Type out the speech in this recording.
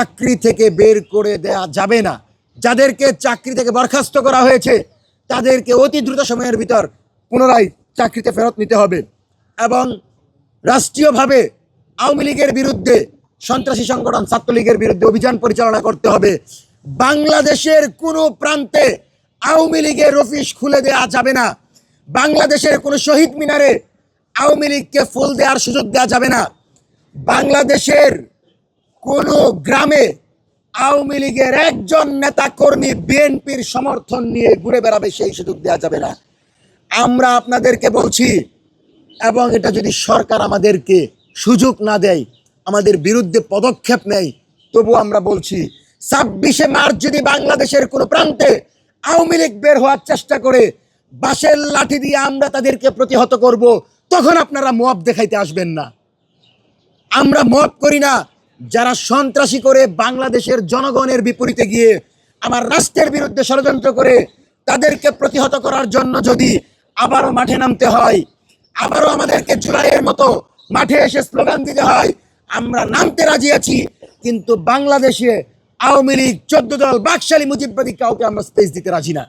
চাকরি থেকে বের করে দেয়া যাবে না। যাদেরকে চাকরি থেকে বরখাস্ত করা হয়েছে তাদেরকে অতি দ্রুত সময়ের ভিতর পুনরায় চাকরিতে ফেরত নিতে হবে এবং রাষ্ট্রীয়ভাবে আওয়ামী লীগের বিরুদ্ধে, সন্ত্রাসী সংগঠন ছাত্রলীগের বিরুদ্ধে অভিযান পরিচালনা করতে হবে। বাংলাদেশের কোনো প্রান্তে আওয়ামী লীগের অফিস খুলে দেওয়া যাবে না। বাংলাদেশের কোনো শহীদ মিনারে আওয়ামী লীগকে ফুল দেওয়ার সুযোগ দেওয়া যাবে না। বাংলাদেশের কোনো গ্রামে আওয়ামী লীগের একজন নেতা কর্মী বিএনপির সমর্থন নিয়ে ঘুরে বেড়াবে, সেই সুযোগ দেওয়া যাবে না। আমরা আপনাদেরকে বলছি, এবং এটা যদি সরকার আমাদেরকে সুযোগ না দেয়, আমাদের বিরুদ্ধে পদক্ষেপ নেয়, তবু আমরা বলছি 26শে মার্চ যদি বাংলাদেশের কোনো প্রান্তে আওয়ামী লীগ বের হওয়ার চেষ্টা করে বাঁশের লাঠি দিয়ে আমরা তাদেরকে প্রতিহত করব, তখন আপনারা মব দেখাইতে আসবেন না। আমরা মব করি না। যারা সন্ত্রাসী করে বাংলাদেশের জনগণের বিপরীতে গিয়ে আমার রাষ্ট্রের বিরুদ্ধে ষড়যন্ত্র করে তাদেরকে প্রতিহত করার জন্য যদি আবারও মাঠে নামতে হয়, আবারও আমাদেরকে জুলাইয়ের মতো মাঠে এসে স্লোগান দিতে হয়, আমরা নামতে রাজি আছি। কিন্তু বাংলাদেশে আওয়ামী লীগ, 14 দল, বাকশালী, মুজিববাদী কাউকে আমরা স্পেস দিতে রাজি না।